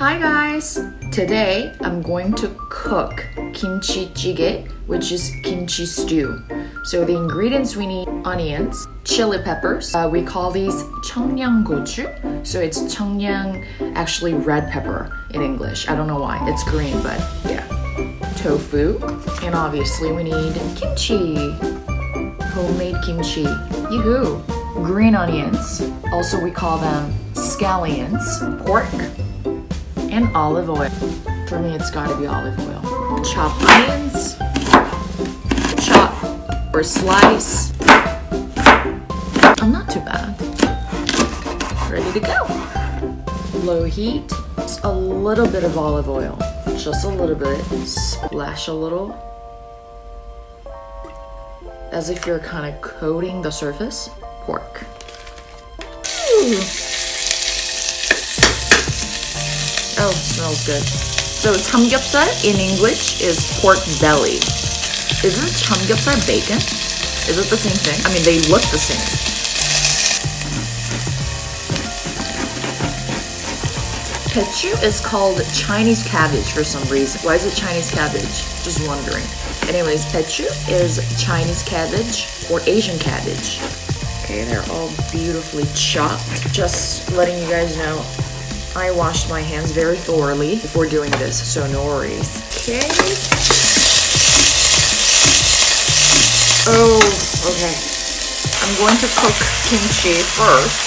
Hi guys! Today I'm going to cook kimchi jjigae, which is kimchi stew. So the ingredients we need: onions, chili peppers. We call these 청양고추. So it's 청양, actually red pepper in English. I don't know why. It's green, but yeah. Tofu, and obviously we need kimchi. Homemade kimchi. Yoo-hoo! Green onions. Also we call them scallions. Pork. And olive oil. For me, it's gotta be olive oil. Chop onions. Chop or slice. Oh, not too bad. Ready to go. Low heat. Just a little bit of olive oil. Just a little bit. Splash a little. As if you're kind of coating the surface. Pork. Ooh. Oh, smells good. So samgyeopsal in English is pork belly. Isn't samgyeopsal bacon? Is it the same thing? I mean, they look the same. Pechu is called Chinese cabbage for some reason. Why is it Chinese cabbage? Just wondering. Anyways, pechu is Chinese cabbage or Asian cabbage. Okay, they're all beautifully chopped. Just letting you guys know, I washed my hands very thoroughly before doing this, so no worries. Okay. Oh, okay. I'm going to cook kimchi first.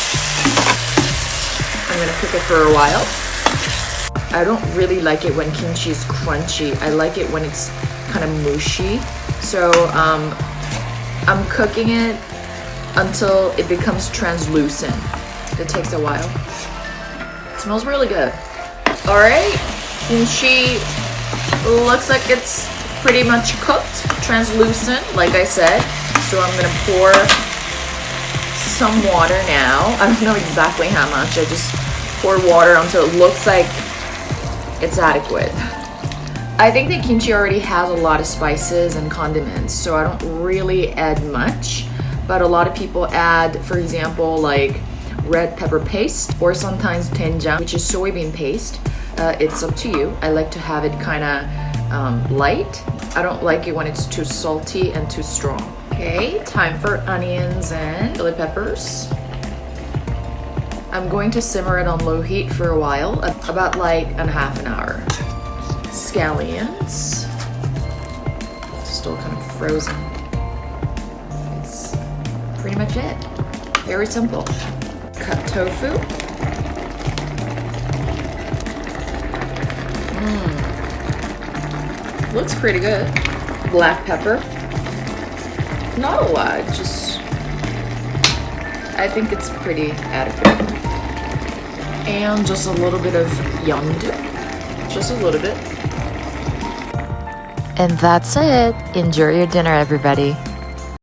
I'm gonna cook it for a while. I don't really like it when kimchi is crunchy. I like it when it's kind of mushy. So I'm cooking it until it becomes translucent. It takes a while. Smells really good. Alright, kimchi looks like it's pretty much cooked, translucent, like I said. So I'm gonna pour some water now. I don't know exactly how much. I just pour water until it looks like it's adequate. I think that kimchi already has a lot of spices and condiments, so I don't really add much. But a lot of people add, for example, like red pepper paste, or sometimes doenjang, which is soybean paste. It's up to you. I like to have it kind of light. I don't like it when it's too salty and too strong. Okay, time for onions and chili peppers. I'm going to simmer it on low heat for a while, about like half an hour. Scallions, still kind of frozen. It's pretty much it. Very simple. Cut tofu. Looks pretty good. Black pepper. Not a lot, just I think it's pretty adequate. And just a little bit of yandu. Just a little bit. And that's it. Enjoy your dinner, everybody.